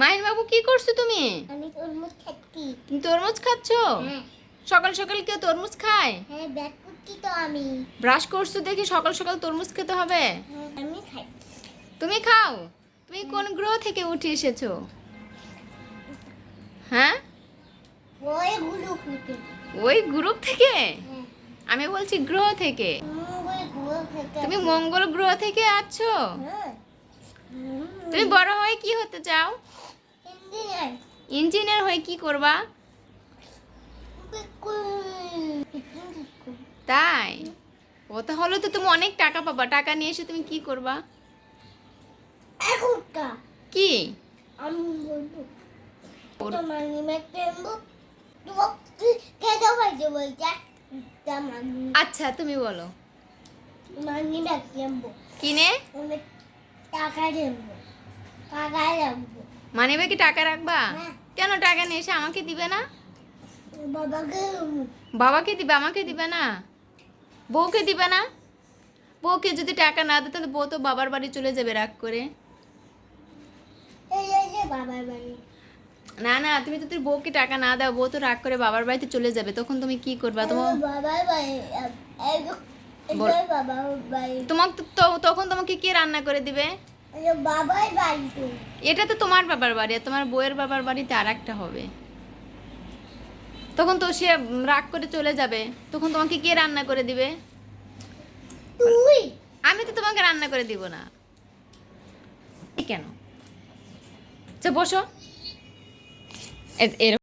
মাহিন বাবু কি করছো তুমি? আমি তরমুজ খাচ্ছি। তুমি তরমুজ খাচ্ছো? হ্যাঁ সকাল সকাল কেউ তরমুজ খায়? হ্যাঁ, ব্যাগ করছি তো আমি। ব্রাশ করছো দেখি সকাল সকাল তরমুজ খেতে হবে। হ্যাঁ, আমি খাই। তুমি খাও? তুমি কোন গ্রহ থেকে উঠে এসেছো? হ্যাঁ, ওইগুলো খেতে। ওই গ্রুপ থেকে? হ্যাঁ, আমি বলছি গ্রহ থেকে। ওইগুলো খেতে। তুমি মঙ্গল গ্রহ থেকে আছো? হ্যাঁ। তুমি বড় হয়ে কি হতে চাও? ইঞ্জিনিয়ার। ইঞ্জিনিয়ার হয়ে কি করবা? তাই? ও তাহলে তো তুমি অনেক টাকা পাবা। টাকা নিয়ে এসে তুমি কি করবা? এখনটা কি? আমি বলবো তোমার নিমের টেম্বু তোমাকে খেতে পারছে বলছে তোমার আচ্ছা তুমি বলো। তোমার নিমের টেম্বু কিনে অনেক টাকা দেবো, টাকা দেবো। মানে কি টাকা রাখবা? হ্যাঁ। কেন টাকা নিয়ে এসে আমাকে দিবে না? বাবাকে দেবো। বাবাকে দিবে, আমাকে দিবে না? বউকে দিবে না? বউকে যদি টাকা না দেয় তাহলে বউ তো বাবার বাড়ি চলে যাবে রাগ করে। এই যে বাবার বাড়ি। না না, তুমি যদি বউকে টাকা না দাও বউ তো রাগ করে বাবার বাড়িতে চলে যাবে, তখন তুমি কি করবা? তোমার বাবার বাড়ি এই বল। বাবার বাড়ি। তোমাকে তখন তোমাকে কে রান্না করে দিবে? বাবার বাড়ি তো। এটা তো তোমার বাবার বাড়ি, আর তোমার বউয়ের বাবার বাড়িতে আর একটা হবে। তখন তো সে রাগ করে চলে যাবে, তখন তোমাকে কে রান্না করে দিবে? তুই। আমি তো তোমাকে রান্না করে দিব না। কেন? আচ্ছা বসো। এরকম